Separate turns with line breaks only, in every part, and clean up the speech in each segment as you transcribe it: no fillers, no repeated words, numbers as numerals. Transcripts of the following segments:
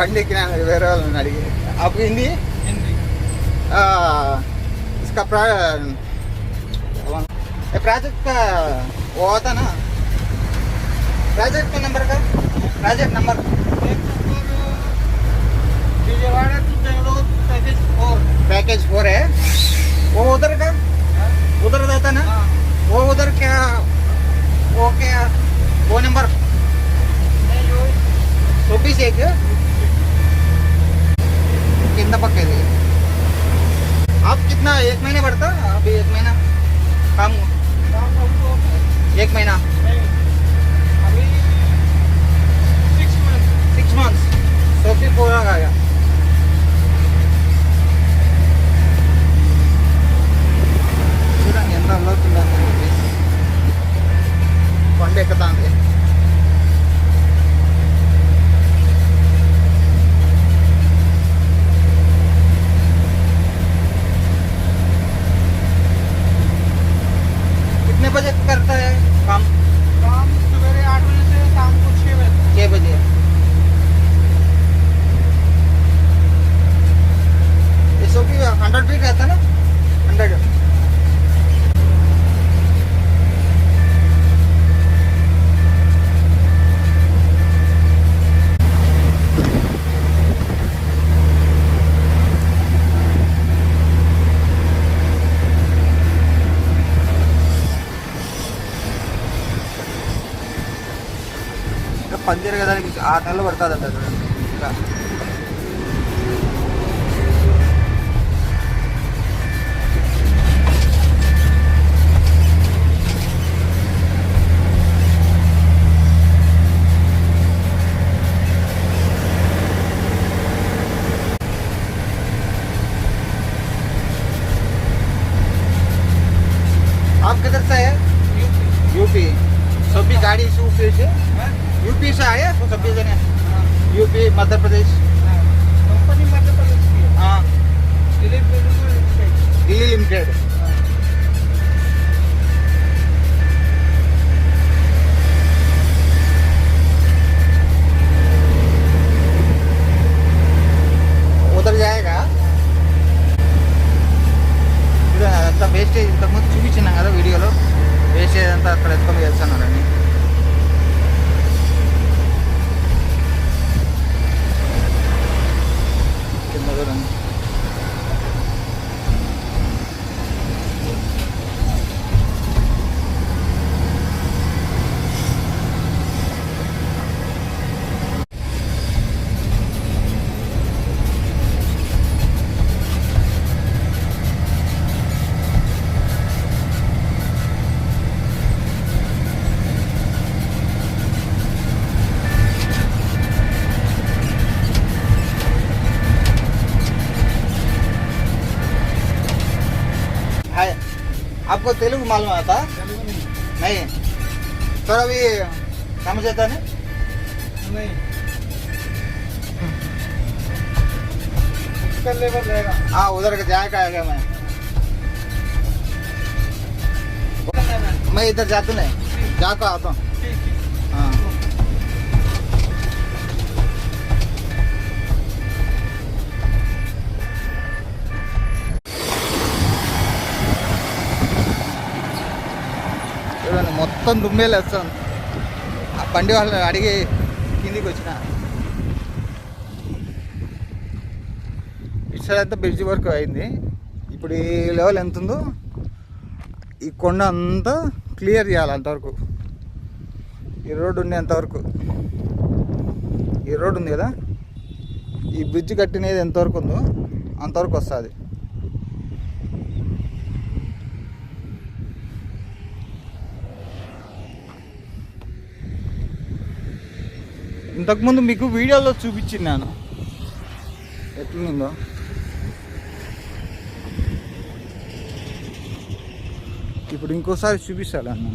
बंडी एक्किना वेरे वाळ्ळनि अडिगी आप हिंदी इसका प्रोजेक्ट का वो होता ना प्रोजेक्ट का नंबर का project number Vijayawada to Bangalore package 4 है वो उधर का उधर रहता ना वो उधर क्या वो नंबर 24 कितना पक्के थे आप कितना 1 महीने बढ़ता अभी 1 महीना काम 1 महीना
अभी
6 months तो फिर पूरा आ गया చూడండి ఎంత అల్లవుతుందో కొండ ఎక్కుతాంది कितने बजे करता है काम
सवेरे 8 बजे से शाम को 6
बजे SOP 100 फीट रहता ना 100 పందిరు కదా 6 నెలలు పడుతుందంట ఇంకా आप किधर से है यूपी सभी गाड़ी यूपी से यूपी से आए तो सभी जने यूपी मध्य प्रदेश
कंपनी मध्य प्रदेश की है
हाँ
दिलीप
दिल्ली लिमिटेड उधर जाएगा అదంతా వేస్టేజ్ ఇంతకుముందు చూపించినాం కదా వీడియోలో వేస్టేజ్ అంతా అక్కడ ఎత్తుకొని వెళ్తున్నారని కింద చూడండి आपको तेलुगु मालूम आता नहीं थोड़ा भी समझ आता
नहीं उसका लेवल रहेगा
हाँ उधर का जाएगा आएगा मैं इधर जाता नहीं जाकर आता हूँ हाँ చూడండి మొత్తం దుమ్మేలు వస్తాను ఆ బండి వాళ్ళని అడిగి కిందికి వచ్చిన ఇటు సైడ్ అంతా బ్రిడ్జ్ వరకు అయింది ఇప్పుడు ఈ లెవెల్ ఎంత ఉందో ఈ కొండ అంతా క్లియర్ చేయాలి అంతవరకు ఈ రోడ్డు ఉండేంతవరకు ఈ రోడ్డు ఉంది కదా ఈ బ్రిడ్జ్ కట్టినది ఎంతవరకు ఉందో అంతవరకు వస్తుంది ఇంతకుముందు మీకు వీడియోలో చూపించిన్నాను ఎట్లుందో ఇప్పుడు ఇంకోసారి చూపిస్తాను అన్న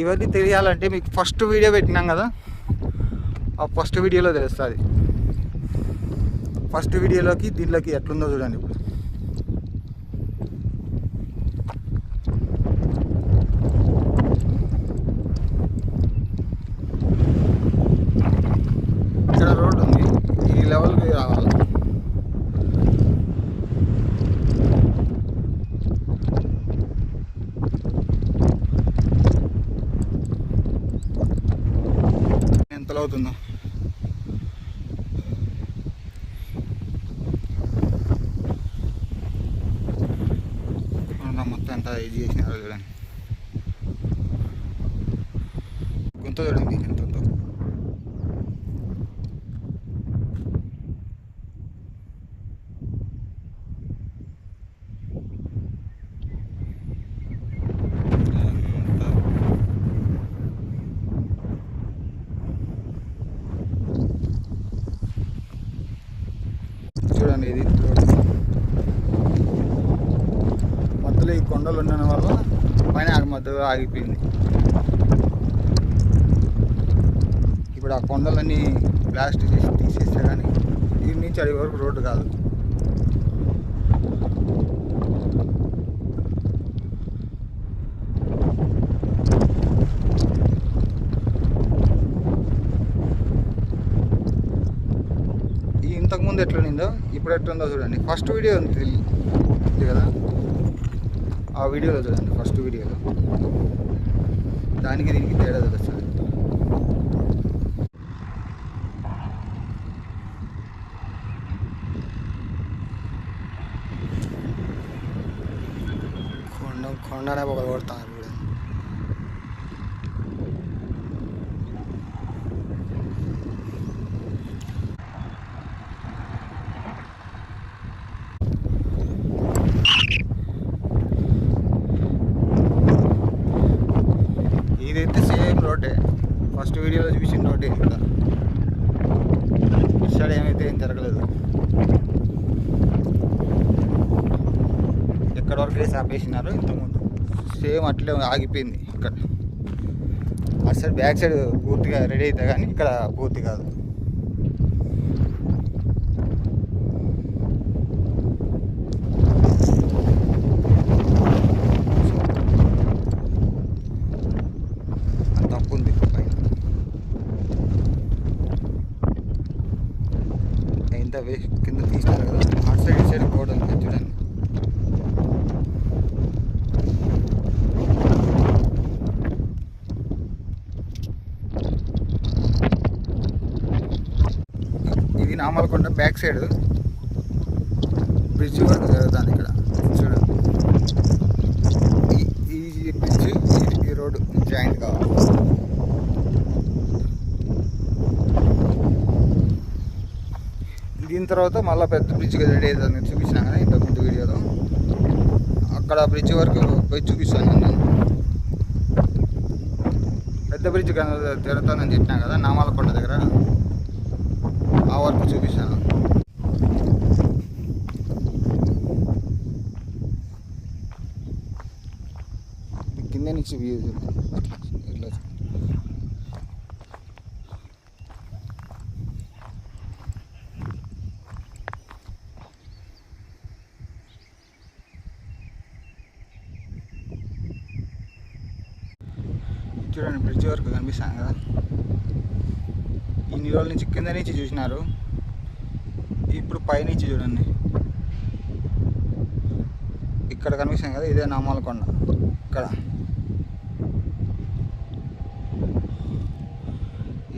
ఇవన్నీ తెలియాలంటే మీకు ఫస్ట్ వీడియో పెట్టినాం కదా, ఆ ఫస్ట్ వీడియోలో తెలుస్తుంది. ఫస్ట్ వీడియోలోకి దీంట్లోకి ఎట్లుందో చూడండి. ఇప్పుడు ఇక్కడ రోడ్డు ఉంది, ఈ లెవెల్కి రావాలి. ఎంతలో అవుతుందో మొత్తం ఎంత ఇది చేసినారో చూడండి. గుంత చూడండి ఎంత ఉందో. చూడండి ఇది మధ్యలో ఈ కొండలు ఉండడం వల్ల పైన మధ్యలో ఆగిపోయింది. ఇప్పుడు ఆ కొండలన్నీ బ్లాస్ట్ చేసి తీసేస్తే కానీ ఈ నుంచి అడిగి వరకు రోడ్డు కాదు. ఇంతకుముందు ఎట్లుందో ఇప్పుడు ఎట్లుందో చూడండి. ఫస్ట్ వీడియో ఉంది కదా, ఆ వీడియోలో చూడండి. ఫస్ట్ వీడియోలో దానికి దీనికి తేడా తెలుస్తుంది. కొండనే ఒక కొడతాను చూడండి. ఇదైతే సేమ్ రోడ్డే, ఫస్ట్ వీడియోలో చూసిన రోడ్డే. ఇక్కడ ఇటు ఏమైతే ఏం జరగలేదు. ఎక్కడ వరకు వేసి ఆపేసినారు ఇంతకుముందు సేమ్ అట్లే ఆగిపోయింది. ఇక్కడ అటు సైడ్ బ్యాక్ సైడ్ పూర్తిగా రెడీ అవుతా కానీ ఇక్కడ పూర్తి కాదు. తప్పు ఉంది పైన ఎంత కింద తీసినారు కదా, అటు సైడ్ ఇటు సైడ్ పోవడం చూడండి. ఇది నామలకొండ బ్యాక్ సైడ్ బ్రిడ్జ్ వరకు జరుగుతుంది. ఇక్కడ చూడండి, ఈ బ్రిడ్జ్ ఈ రోడ్డు జాయింట్ కావాలి. దీని తర్వాత మళ్ళీ పెద్ద బ్రిడ్జ్ రెడీ అవుతుంది చూపించినా కదా ఇంతకుముందు వీడియోలో. అక్కడ బ్రిడ్జ్ వరకు పోయి చూపిస్తాను నేను. పెద్ద బ్రిడ్జ్ తిరుగుతానని చెప్పినా కదా నామాలకొండ దగ్గర, ఆ వరకు చూపిస్తాను. కింద నుంచి వ్యూ ఇట్లా చూడండి. బ్రిడ్జ్ వరకు కనిపిస్తాను కదా, ఇన్ని రోజుల నుంచి కింద నుంచి చూసినారు, ఇప్పుడు పైనుంచి చూడండి. ఇక్కడ కనిపిస్తాను కదా, ఇదే నామాలకొండ. ఇక్కడ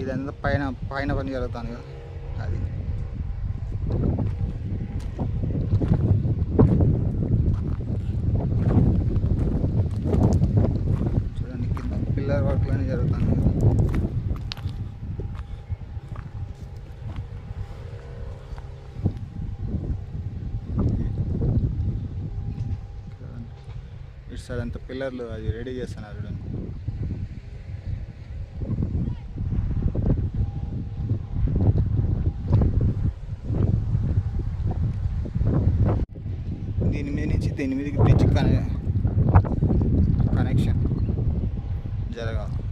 ఇదంతా పైన పైన పని జరుగుతుంది కదా, అది చూడండి. కింద పిల్లర్ వర్క్లోనే జరుగుతుంది. ఇటు సైడ్ అంత పిల్లర్లు అది రెడీ చేస్తున్నారు చూడండి. దీని మీద నుంచి దీని మీదకి బ్రిడ్జ్ కనెక్షన్ జరగాలి.